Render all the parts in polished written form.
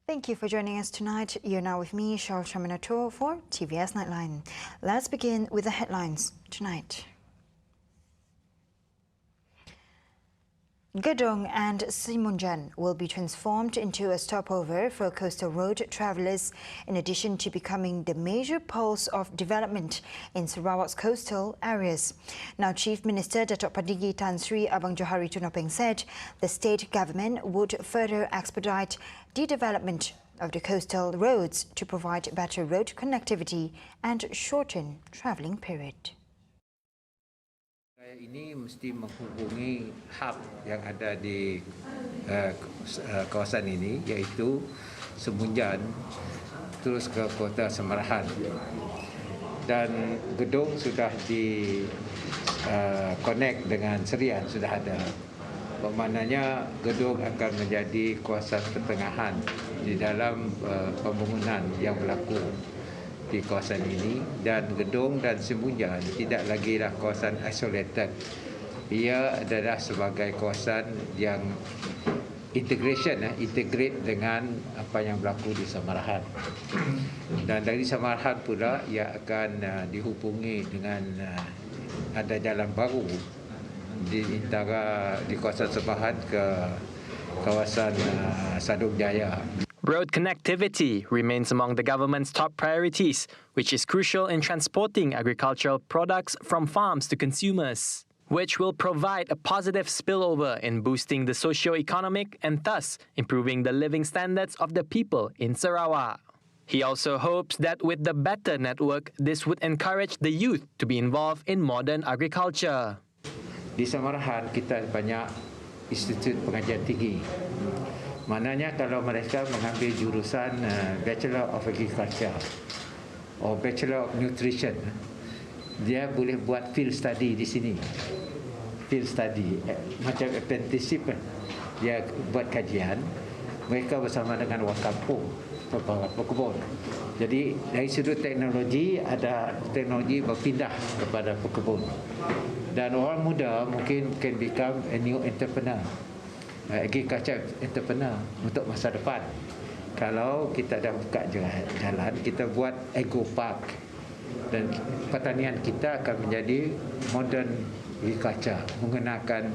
Thank you for joining us tonight. You're now with me, Charles Chaminato, for TVS Nightline. Let's begin with the headlines tonight. Gedong and Simunjan will be transformed into a stopover for coastal road travellers, in addition to becoming the major pulse of development in Sarawak's coastal areas. Now, Chief Minister Datuk Padigi Tan Sri Abang Johari Tunopeng said the state government would further expedite the development of the coastal roads to provide better road connectivity and shorten travelling period. Ini mesti menghubungi hub yang ada di kawasan ini, iaitu Semunjan terus ke Kota Semarahan, dan Gedong sudah di connect dengan Serian, sudah ada. Bermaknanya Gedong akan menjadi kawasan pertengahan di dalam pembangunan yang berlaku di kawasan ini, dan Gedong dan Semunjan tidak lagi lah kawasan isolated. Ia adalah sebagai kawasan yang integrate dengan apa yang berlaku di Samarahan. Dan dari Samarahan pula ia akan dihubungi dengan ada jalan baru di antara di kawasan Samarahan ke kawasan Sadung Jaya. Road connectivity remains among the government's top priorities, which is crucial in transporting agricultural products from farms to consumers, which will provide a positive spillover in boosting the socio-economic and thus improving the living standards of the people in Sarawak. He also hopes that with the better network, this would encourage the youth to be involved in modern agriculture. Di Samarahan kita banyak institut pengajian tinggi. Maknanya kalau mereka mengambil jurusan Bachelor of Agriculture atau Bachelor of Nutrition, dia boleh buat field study di sini. Field study, macam apprenticeship, dia buat kajian, mereka bersama dengan orang kampung, pekebun. Jadi dari sudut teknologi, ada teknologi berpindah kepada pekebun. Dan orang muda mungkin can become a new entrepreneur. Agriculture entrepreneur untuk masa depan. Kalau kita dah buka jalan, kita buat agro park, dan pertanian kita akan menjadi modern agriculture menggunakan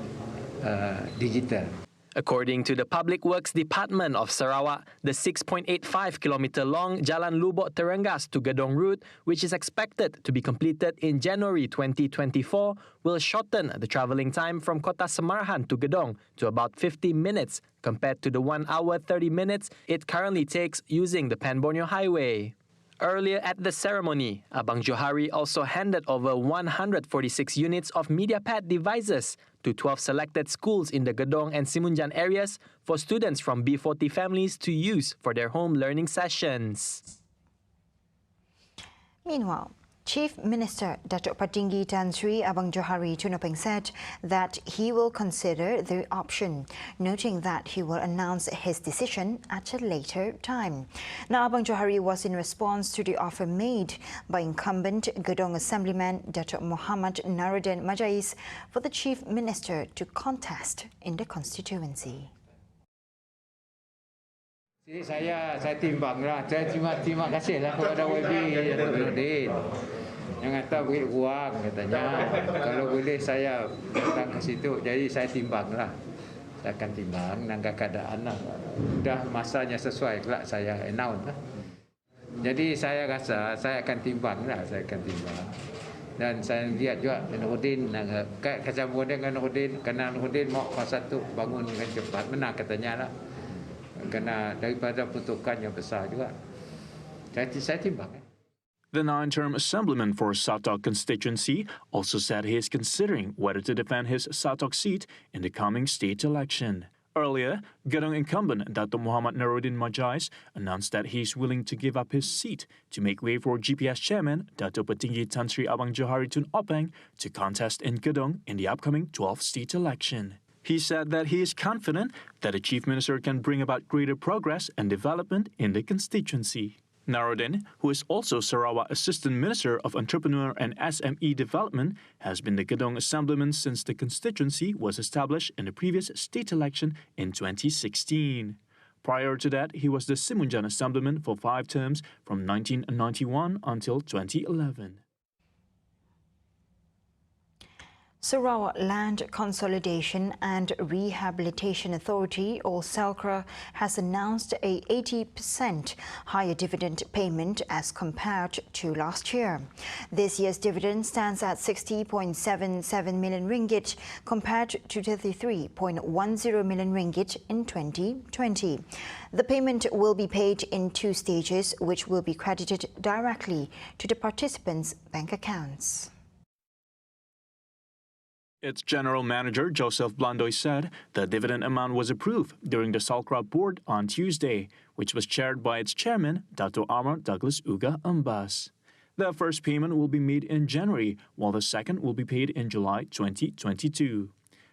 digital. According to the Public Works Department of Sarawak, the 6.85-kilometre-long Jalan Lubok Terengganu to Gedong route, which is expected to be completed in January 2024, will shorten the travelling time from Kota Semarahan to Gedong to about 50 minutes compared to the 1 hour 30 minutes it currently takes using the Pan Borneo Highway. Earlier at the ceremony, Abang Johari also handed over 146 units of MediaPad devices to 12 selected schools in the Gedong and Simunjan areas for students from B40 families to use for their home learning sessions. Meanwhile, Chief Minister Datuk Patinggi Tan Sri Abang Johari Tunopeng said that he will consider the option, noting that he will announce his decision at a later time. Now, Abang Johari was in response to the offer made by incumbent Gedong Assemblyman Datuk Muhammad Naruddin Majais for the Chief Minister to contest in the constituency. Saya timbanglah. Saya terima kasihlah kepada YB Naruddin yang kata beri ruang, katanya kalau boleh saya datang ke situ. Jadi saya timbanglah. Saya akan timbang nangga keadaan lah. Dah masanya sesuai kelak saya announce lah. Jadi saya rasa saya akan timbanglah, Dan saya lihat juga Naruddin, kacau dengan Naruddin, kerana Naruddin mau fasa satu bangun dengan cepat, benar katanya lah. Kerana daripada peruntukan yang besar juga. Saya timbang. The 9-term assemblyman for Satok constituency also said he is considering whether to defend his Satok seat in the coming state election. Earlier, Gedong incumbent Datuk Muhammad Naruddin Majais announced that he is willing to give up his seat to make way for GPS chairman Datuk Patinggi Tan Sri Abang Johari Tunopeng to contest in Gedong in the upcoming 12th state election. He said that he is confident that the Chief Minister can bring about greater progress and development in the constituency. Naruddin, who is also Sarawak Assistant Minister of Entrepreneur and SME Development, has been the Gedong Assemblyman since the constituency was established in the previous state election in 2016. Prior to that, he was the Simunjan Assemblyman for 5 terms from 1991 until 2011. Sarawak Land Consolidation and Rehabilitation Authority, or SALCRA, has announced a 80% higher dividend payment as compared to last year. This year's dividend stands at 60.77 million ringgit compared to 33.10 million ringgit in 2020. The payment will be paid in 2 stages, which will be credited directly to the participants' bank accounts. Its General Manager, Joseph Blandoy, said the dividend amount was approved during the SALCRA board on Tuesday, which was chaired by its chairman, Dato' Amar Douglas Uga Ambas. The first payment will be made in January, while the second will be paid in July 2022.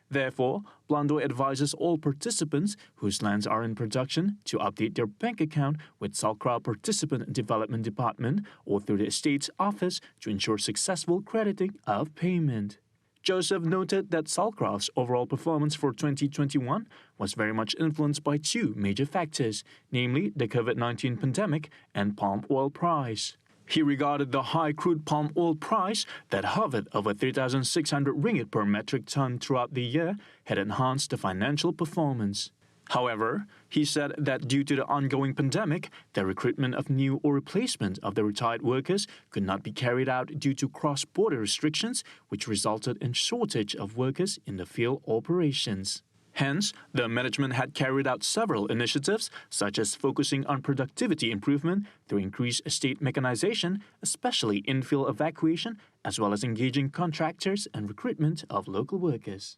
Therefore, Blandoy advises all participants whose lands are in production to update their bank account with SALCRA Participant Development Department or through the Estates Office to ensure successful crediting of payment. Joseph noted that SALCRA's overall performance for 2021 was very much influenced by 2 major factors, namely the COVID-19 pandemic and palm oil price. He regarded the high crude palm oil price that hovered over 3,600 ringgit per metric ton throughout the year had enhanced the financial performance. However, he said that due to the ongoing pandemic, the recruitment of new or replacement of the retired workers could not be carried out due to cross-border restrictions, which resulted in shortage of workers in the field operations. Hence, the management had carried out several initiatives, such as focusing on productivity improvement through increased estate mechanization, especially in-field evacuation, as well as engaging contractors and recruitment of local workers.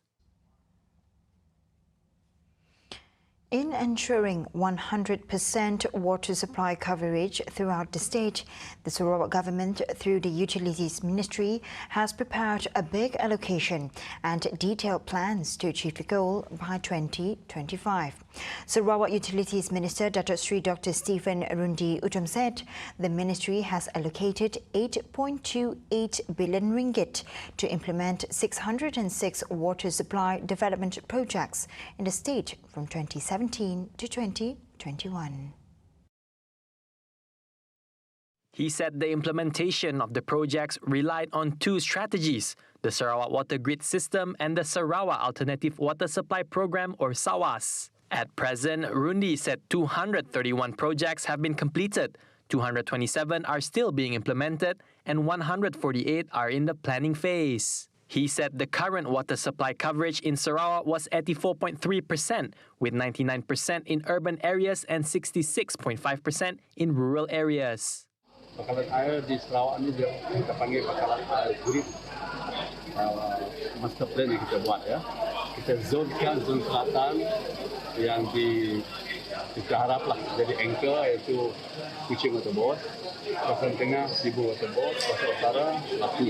In ensuring 100% water supply coverage throughout the state, the Sarawak government, through the Utilities Ministry, has prepared a big allocation and detailed plans to achieve the goal by 2025. Sarawak Utilities Minister Datuk Sri Dr. Stephen Rundi Utom said the ministry has allocated 8.28 billion ringgit to implement 606 water supply development projects in the state from 2017 to 2021. He said the implementation of the projects relied on 2 strategies, the Sarawak Water Grid System and the Sarawak Alternative Water Supply Program, or SAWAS. At present, Rundi said 231 projects have been completed, 227 are still being implemented, and 148 are in the planning phase. He said the current water supply coverage in Sarawak was 84.3%, with 99% in urban areas and 66.5% in rural areas. Bakalan air di Sarawak ni kita panggil bakalan air grid master plan yang kita buat ya. Kita zonkan zon selatan yang kita haraplah jadi anchor, iaitu Kuching Water Board, kawasan tengah Sibu Water Board, kawasan utara Latu,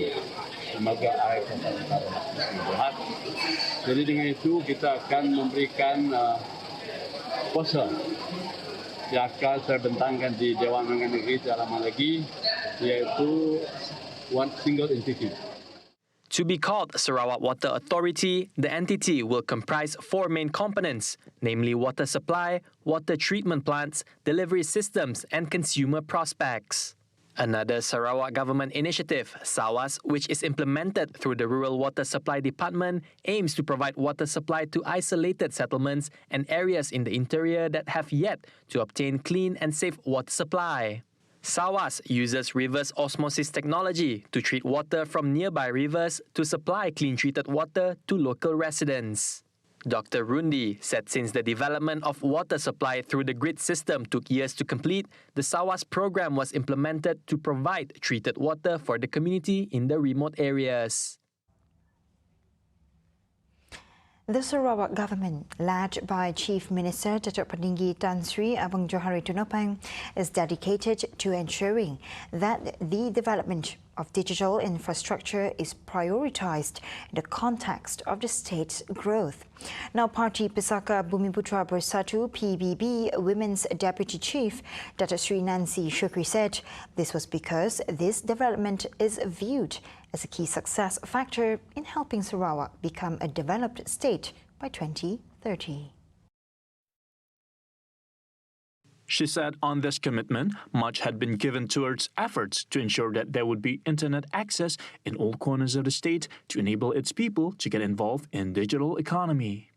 lembaga air kawasan utara Latu. Jadi dengan itu kita akan memberikan kuasa yang akan terbentangkan di Dewan Undangan Negeri tidak lama lagi, iaitu one single entity. To be called Sarawak Water Authority, the entity will comprise 4 main components, namely water supply, water treatment plants, delivery systems, and consumer prospects. Another Sarawak government initiative, SAWAS, which is implemented through the Rural Water Supply Department, aims to provide water supply to isolated settlements and areas in the interior that have yet to obtain clean and safe water supply. SAWAS uses reverse osmosis technology to treat water from nearby rivers to supply clean treated water to local residents. Dr. Rundi said since the development of water supply through the grid system took years to complete, the SAWAS program was implemented to provide treated water for the community in the remote areas. The Sarawak government, led by Chief Minister Datuk Peninggi Tan Sri Abang Johari Tunopang, is dedicated to ensuring that the development of digital infrastructure is prioritised in the context of the state's growth. Now, Parti Pesaka Bumiputra Bersatu PBB Women's Deputy Chief Datuk Sri Nancy Shukri said this was because this development is viewed as a key success factor in helping Sarawak become a developed state by 2030. She said on this commitment, much had been given towards efforts to ensure that there would be internet access in all corners of the state to enable its people to get involved in digital economy.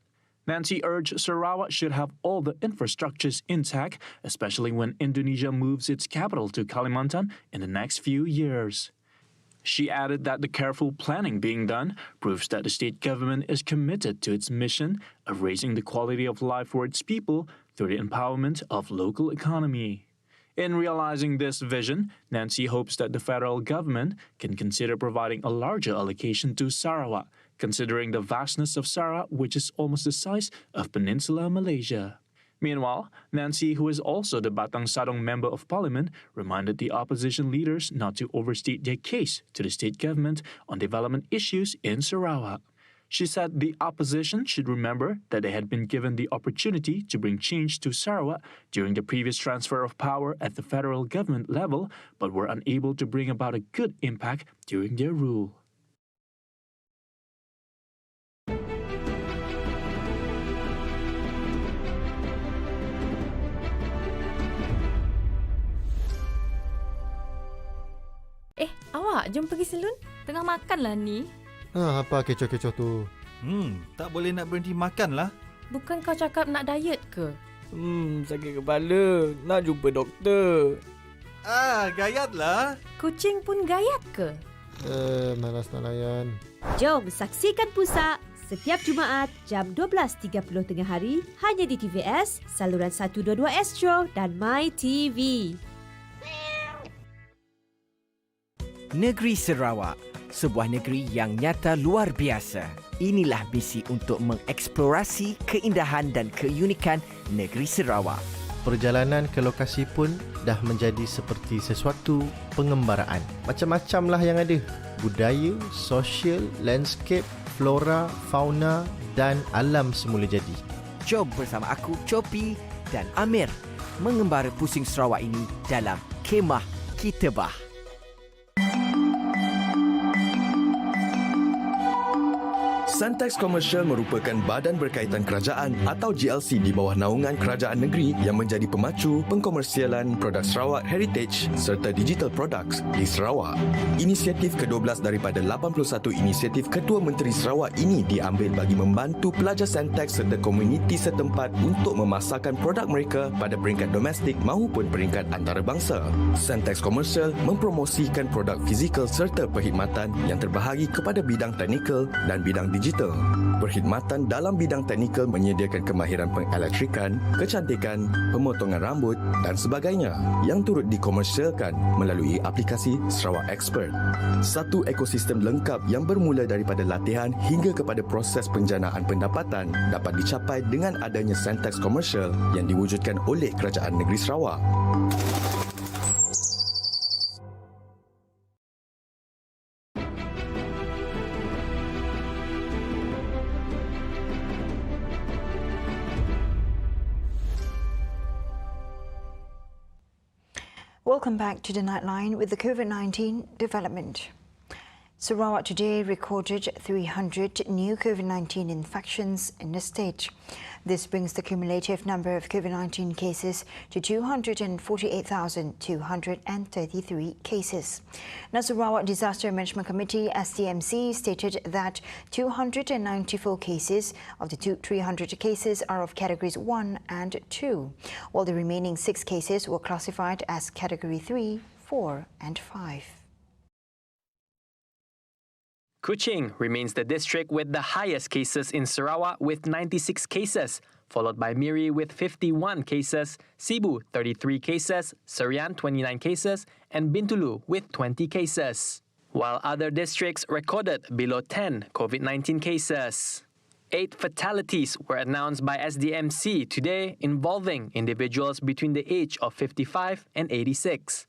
Nancy urged Sarawak should have all the infrastructures intact, especially when Indonesia moves its capital to Kalimantan in the next few years. She added that the careful planning being done proves that the state government is committed to its mission of raising the quality of life for its people through the empowerment of local economy. In realizing this vision, Nancy hopes that the federal government can consider providing a larger allocation to Sarawak, considering the vastness of Sarawak, which is almost the size of Peninsula Malaysia. Meanwhile, Nancy, who is also the Batang Sadong Member of Parliament, reminded the opposition leaders not to overstate their case to the state government on development issues in Sarawak. She said the opposition should remember that they had been given the opportunity to bring change to Sarawak during the previous transfer of power at the federal government level, but were unable to bring about a good impact during their rule. Awak, jom pergi salon. Tengah makan lah ni. Apa kecoh-kecoh tu? Tak boleh nak berhenti makan lah. Bukan kau cakap nak diet ke? Sakit kepala. Nak jumpa doktor. Gayat lah. Kucing pun gayat ke? Malas nak layan. Jom saksikan Pusat setiap Jumaat jam 12.30 tengah hari hanya di TVS, saluran 122 Astro dan My TV. Negeri Sarawak, sebuah negeri yang nyata luar biasa. Inilah misi untuk mengeksplorasi keindahan dan keunikan negeri Sarawak. Perjalanan ke lokasi pun dah menjadi seperti sesuatu pengembaraan. Macam-macam lah yang ada. Budaya, sosial, landscape, flora, fauna dan alam semula jadi. Jom bersama aku, Chopi dan Amir mengembara pusing Sarawak ini dalam Kemah Kita Bah. Santex Komersial merupakan badan berkaitan kerajaan atau GLC di bawah naungan kerajaan negeri yang menjadi pemacu pengkomersialan produk Sarawak Heritage serta digital products di Sarawak. Inisiatif ke-12 daripada 81 inisiatif Ketua Menteri Sarawak ini diambil bagi membantu pelajar Santex serta komuniti setempat untuk memasarkan produk mereka pada peringkat domestik maupun peringkat antarabangsa. Santex Komersial mempromosikan produk fizikal serta perkhidmatan yang terbahagi kepada bidang teknikal dan bidang digital. Perkhidmatan dalam bidang teknikal menyediakan kemahiran pengelektrikan, kecantikan, pemotongan rambut dan sebagainya yang turut dikomersialkan melalui aplikasi Sarawak Expert. Satu ekosistem lengkap yang bermula daripada latihan hingga kepada proses penjanaan pendapatan dapat dicapai dengan adanya Santex Komersial yang diwujudkan oleh Kerajaan Negeri Sarawak. Welcome back to the Nightline with the COVID-19 development. Sarawak today recorded 300 new COVID-19 infections in the state. This brings the cumulative number of COVID-19 cases to 248,233 cases. Now, Sarawak Disaster Management Committee (SDMC) stated that 294 cases of the 300 cases are of categories 1 and 2, while the remaining 6 cases were classified as category 3, 4 and 5. Kuching remains the district with the highest cases in Sarawak with 96 cases, followed by Miri with 51 cases, Sibu 33 cases, Serian 29 cases, and Bintulu with 20 cases, while other districts recorded below 10 COVID-19 cases. 8 fatalities were announced by SDMC today involving individuals between the age of 55 and 86.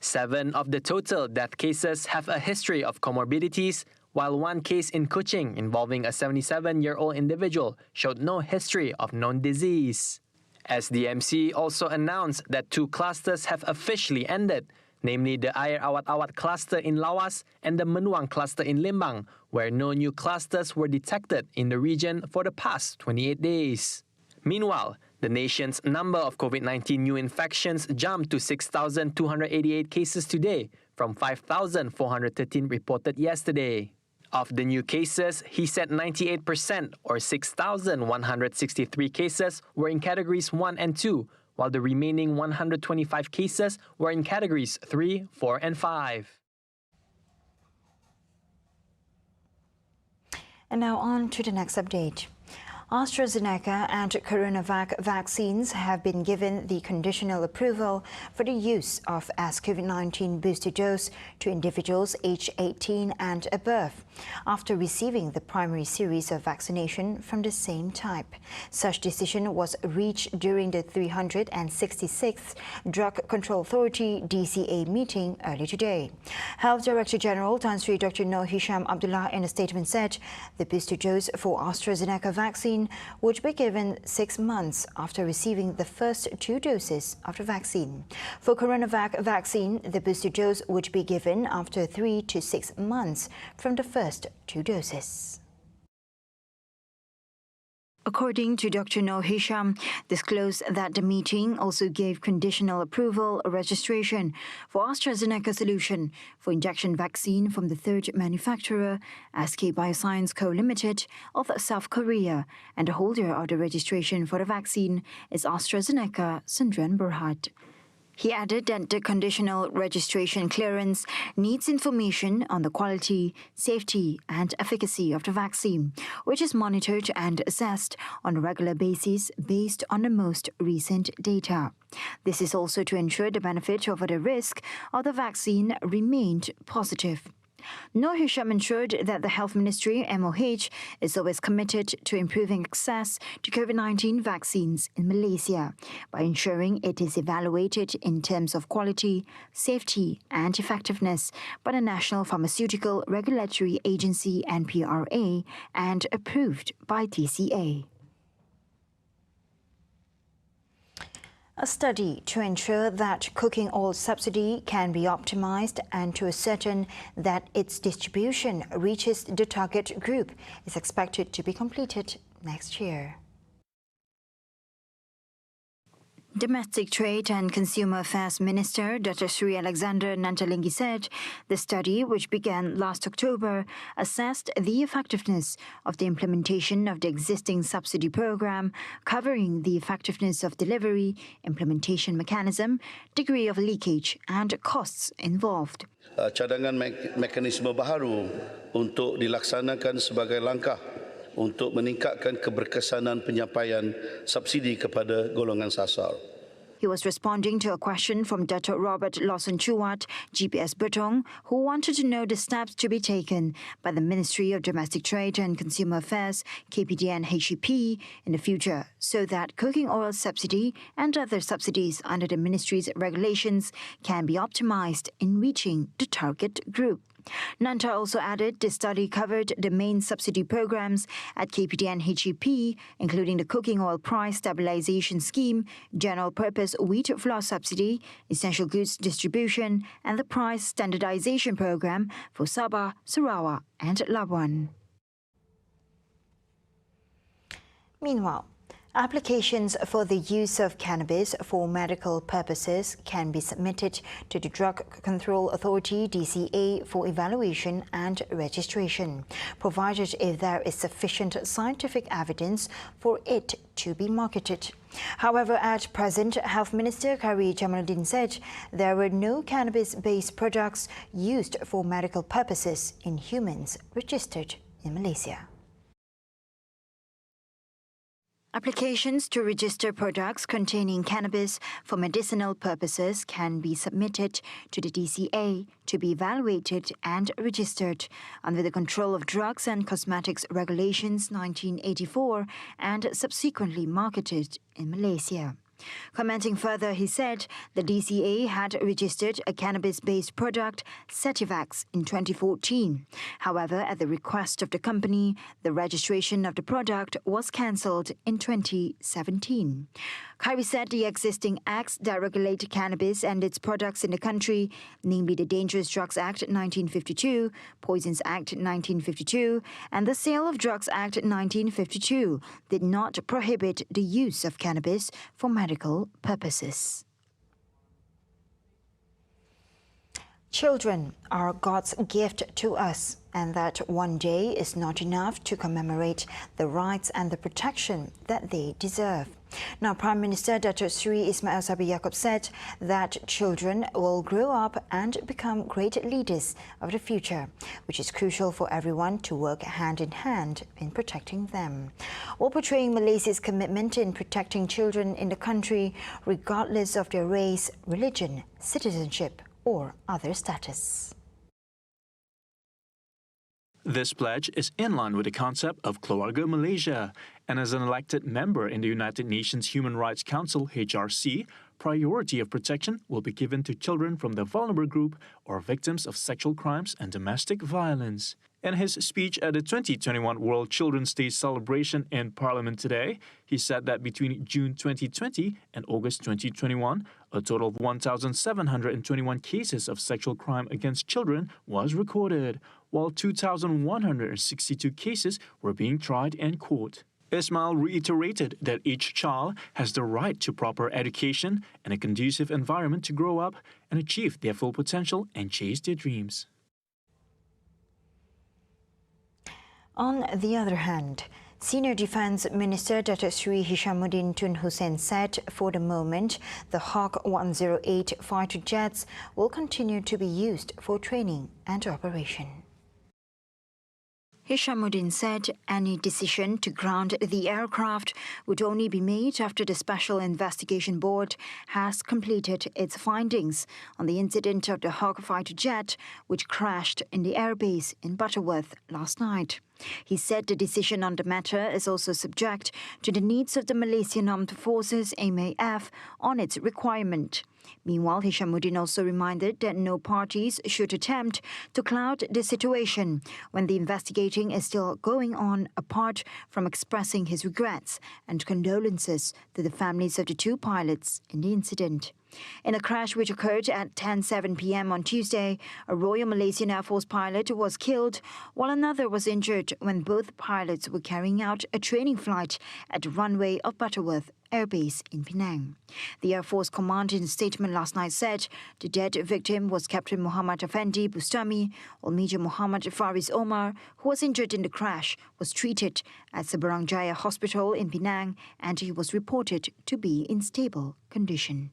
7 of the total death cases have a history of comorbidities, while 1 case in Kuching involving a 77-year-old individual showed no history of known disease. SDMC also announced that 2 clusters have officially ended, namely the Air Awat-Awat cluster in Lawas and the Menuang cluster in Limbang, where no new clusters were detected in the region for the past 28 days. Meanwhile, The nation's number of COVID-19 new infections jumped to 6,288 cases today, from 5,413 reported yesterday. Of the new cases, he said 98% or 6,163 cases were in categories 1 and 2, while the remaining 125 cases were in categories 3, 4 and 5. And now on to the next update. AstraZeneca and CoronaVac vaccines have been given the conditional approval for the use of as COVID-19 booster dose to individuals aged 18 and above, after receiving the primary series of vaccination from the same type. Such decision was reached during the 366th Drug Control Authority DCA meeting earlier today. Health Director General Tan Sri Dr. Noor Hisham Abdullah in a statement said the booster dose for AstraZeneca vaccine would be given 6 months after receiving the first 2 doses of the vaccine. For CoronaVac vaccine, the booster dose would be given after 3 to 6 months from the first 2 doses. According to Dr. Noor Hisham, disclosed that the meeting also gave conditional approval registration for AstraZeneca solution for injection vaccine from the third manufacturer, SK Bioscience Co. Limited of South Korea, and the holder of the registration for the vaccine is AstraZeneca Sundran Berhad. He added that the conditional registration clearance needs information on the quality, safety and efficacy of the vaccine, which is monitored and assessed on a regular basis based on the most recent data. This is also to ensure the benefit over the risk of the vaccine remained positive. Noor Hisham ensured that the Health Ministry, MOH, is always committed to improving access to COVID-19 vaccines in Malaysia by ensuring it is evaluated in terms of quality, safety and effectiveness by the National Pharmaceutical Regulatory Agency (NPRA) and approved by TCA. A study to ensure that cooking oil subsidy can be optimized and to ascertain that its distribution reaches the target group is expected to be completed next year. Domestic Trade and Consumer Affairs Minister Dr. Sri Alexander Nantalinggi said the study, which began last October, assessed the effectiveness of the implementation of the existing subsidy program, covering the effectiveness of delivery, implementation mechanism, degree of leakage and costs involved. Cadangan mekanisme baharu untuk dilaksanakan sebagai langkah untuk meningkatkan keberkesanan penyampaian subsidi kepada golongan sasar. He was responding to a question from Dr. Robert Lawson Chuat, GPS Gedong, who wanted to know the steps to be taken by the Ministry of Domestic Trade and Consumer Affairs, KPDN HEP, in the future so that cooking oil subsidy and other subsidies under the ministry's regulations can be optimized in reaching the target group. Nanta also added the study covered the main subsidy programs at KPDN HEP, including the cooking oil price stabilization scheme, general purpose wheat flour subsidy, essential goods distribution, and the price standardization program for Sabah, Sarawak, and Labuan. Meanwhile, applications for the use of cannabis for medical purposes can be submitted to the Drug Control Authority DCA for evaluation and registration, provided if there is sufficient scientific evidence for it to be marketed. However, at present, Health Minister Kari Jamaluddin said there were no cannabis-based products used for medical purposes in humans registered in Malaysia. Applications to register products containing cannabis for medicinal purposes can be submitted to the DCA to be evaluated and registered under the Control of Drugs and Cosmetics Regulations 1984 and subsequently marketed in Malaysia. Commenting further, he said the DCA had registered a cannabis-based product, SARAWAK'S, in 2014. However, at the request of the company, the registration of the product was cancelled in 2017. Khairi said the existing acts that regulate cannabis and its products in the country, namely the Dangerous Drugs Act 1952, Poisons Act 1952, and the Sale of Drugs Act 1952, did not prohibit the use of cannabis for medical purposes. Children are God's gift to us, and that one day is not enough to commemorate the rights and the protection that they deserve. Now, Prime Minister Datuk Seri Ismail Sabri Yaakob said that children will grow up and become great leaders of the future, which is crucial for everyone to work hand in hand in protecting them, while portraying Malaysia's commitment in protecting children in the country regardless of their race, religion, citizenship or other status. This pledge is in line with the concept of Keluarga Malaysia, and as an elected member in the United Nations Human Rights Council, HRC, priority of protection will be given to children from the vulnerable group or victims of sexual crimes and domestic violence. In his speech at the 2021 World Children's Day celebration in Parliament today, he said that between June 2020 and August 2021, a total of 1,721 cases of sexual crime against children was recorded, while 2,162 cases were being tried in court. Ismail reiterated that each child has the right to proper education and a conducive environment to grow up and achieve their full potential and chase their dreams. On the other hand, Senior Defence Minister Datuk Seri Hishamuddin Tun Hussein said for the moment the Hawk 108 fighter jets will continue to be used for training and operation. Hishamuddin said any decision to ground the aircraft would only be made after the Special Investigation Board has completed its findings on the incident of the Hawk fighter jet which crashed in the airbase in Butterworth last night. He said the decision on the matter is also subject to the needs of the Malaysian Armed Forces MAF on its requirement. Meanwhile, Hishamuddin also reminded that no parties should attempt to cloud the situation when the investigating is still going on, apart from expressing his regrets and condolences to the families of the two pilots in the incident. In a crash which occurred at 10:07 p.m. on Tuesday, a Royal Malaysian Air Force pilot was killed while another was injured when both pilots were carrying out a training flight at the runway of Butterworth Air Base in Penang. The Air Force Command in a statement last night said the dead victim was Captain Muhammad Effendi Bustami, while Major Muhammad Faris Omar, who was injured in the crash, was treated at Seberang Jaya Hospital in Penang and he was reported to be in stable condition.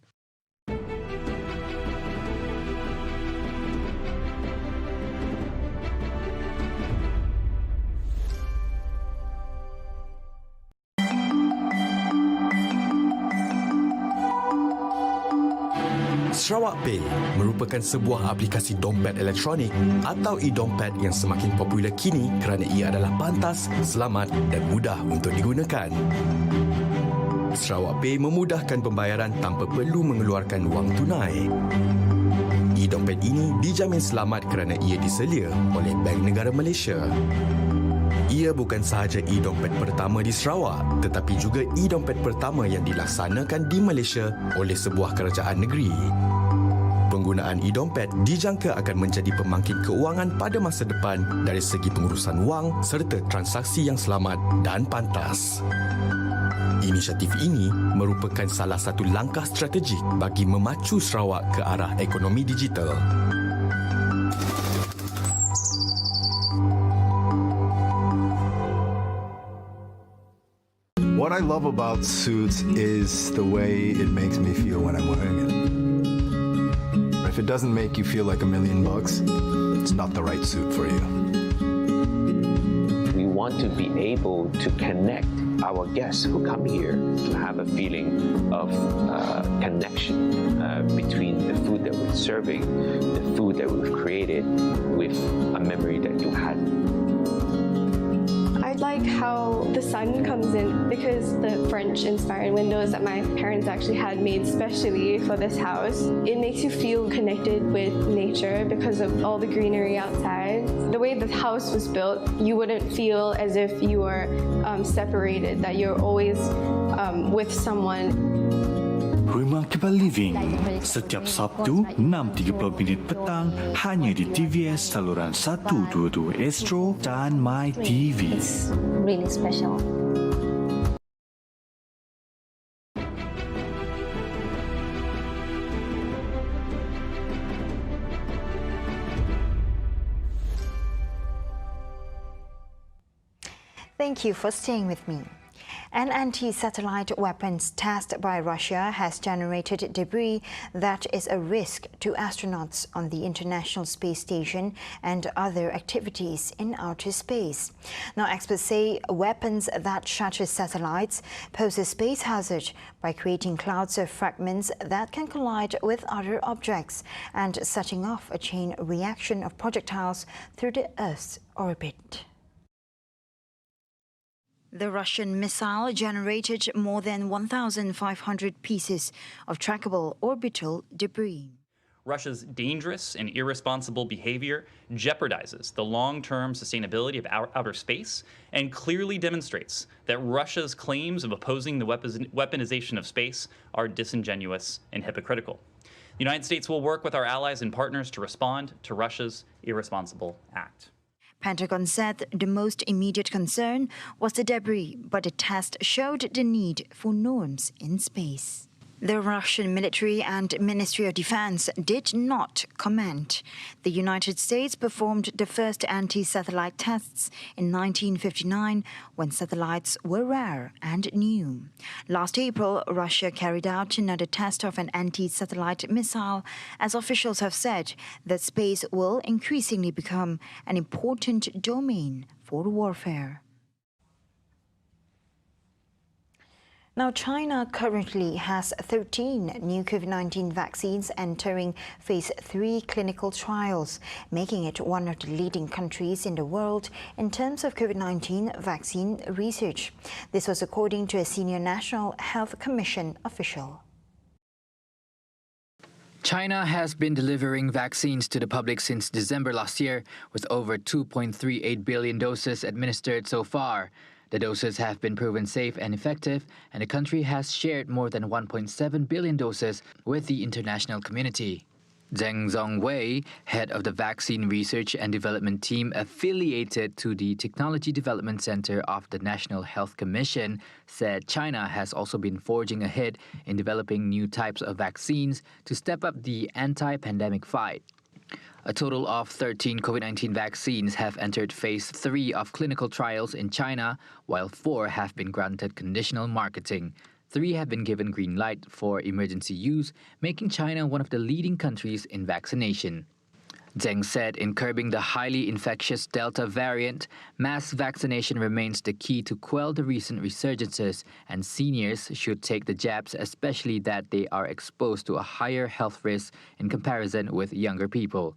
Sarawak Pay merupakan sebuah aplikasi dompet elektronik atau e-dompet yang semakin popular kini kerana ia adalah pantas, selamat dan mudah untuk digunakan. Sarawak Pay memudahkan pembayaran tanpa perlu mengeluarkan wang tunai. E-dompet ini dijamin selamat kerana ia diselia oleh Bank Negara Malaysia. Ia bukan sahaja e-dompet pertama di Sarawak, tetapi juga e-dompet pertama yang dilaksanakan di Malaysia oleh sebuah kerajaan negeri. Penggunaan e-dompet dijangka akan menjadi pembangkit keuangan pada masa depan dari segi pengurusan wang serta transaksi yang selamat dan pantas. Inisiatif ini merupakan salah satu langkah strategik bagi memacu Sarawak ke arah ekonomi digital. What I love about Suits is the way it makes me feel when I'm wearing it. If it doesn't make you feel like $1 million, it's not the right suit for you. We want to be able to connect our guests who come here to have a feeling of connection between the food that we're serving, the food that we've created, with a memory that you had. I'd like how the sun comes in, because the French-inspired windows that my parents actually had made specially for this house, it makes you feel connected with nature because of all the greenery outside. The way the house was built, you wouldn't feel as if you were separated, that you're always with someone. Remarkable Living, setiap Sabtu 6.30 petang hanya di TVS saluran 122 Astro dan My TV. It's really special. Thank you for staying with me. An anti-satellite weapons test by Russia has generated debris that is a risk to astronauts on the International Space Station and other activities in outer space. Now, experts say weapons that shatter satellites pose a space hazard by creating clouds of fragments that can collide with other objects and setting off a chain reaction of projectiles through the Earth's orbit. The Russian missile generated more than 1,500 pieces of trackable orbital debris. Russia's dangerous and irresponsible behavior jeopardizes the long-term sustainability of our outer space and clearly demonstrates that Russia's claims of opposing the weaponization of space are disingenuous and hypocritical. The United States will work with our allies and partners to respond to Russia's irresponsible act. Pentagon said the most immediate concern was the debris, but the test showed the need for norms in space. The Russian military and Ministry of Defense did not comment. The United States performed the first anti-satellite tests in 1959 when satellites were rare and new. Last April, Russia carried out another test of an anti-satellite missile, as officials have said that space will increasingly become an important domain for warfare. Now, China currently has 13 new COVID-19 vaccines entering phase 3 clinical trials, making it one of the leading countries in the world in terms of COVID-19 vaccine research. This was according to a senior National Health Commission official. China has been delivering vaccines to the public since December last year, with over 2.38 billion doses administered so far. The doses have been proven safe and effective, and the country has shared more than 1.7 billion doses with the international community. Zheng Zhongwei, head of the Vaccine Research and Development Team affiliated to the Technology Development Center of the National Health Commission, said China has also been forging ahead in developing new types of vaccines to step up the anti-pandemic fight. A total of 13 COVID-19 vaccines have entered phase 3 of clinical trials in China, while 4 have been granted conditional marketing. 3 have been given green light for emergency use, making China one of the leading countries in vaccination. Zheng said in curbing the highly infectious Delta variant, mass vaccination remains the key to quell the recent resurgences, and seniors should take the jabs, especially that they are exposed to a higher health risk in comparison with younger people.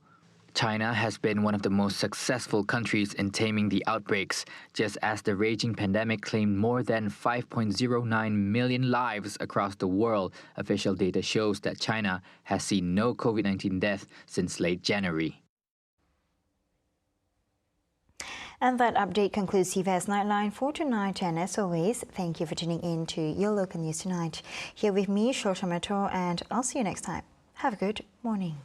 China has been one of the most successful countries in taming the outbreaks, just as the raging pandemic claimed more than 5.09 million lives across the world. Official data shows that China has seen no COVID-19 death since late January. And that update concludes TVS Nightline for tonight. And as always, thank you for tuning in to your local news tonight. Here with me, Shosha Metro, and I'll see you next time. Have a good morning.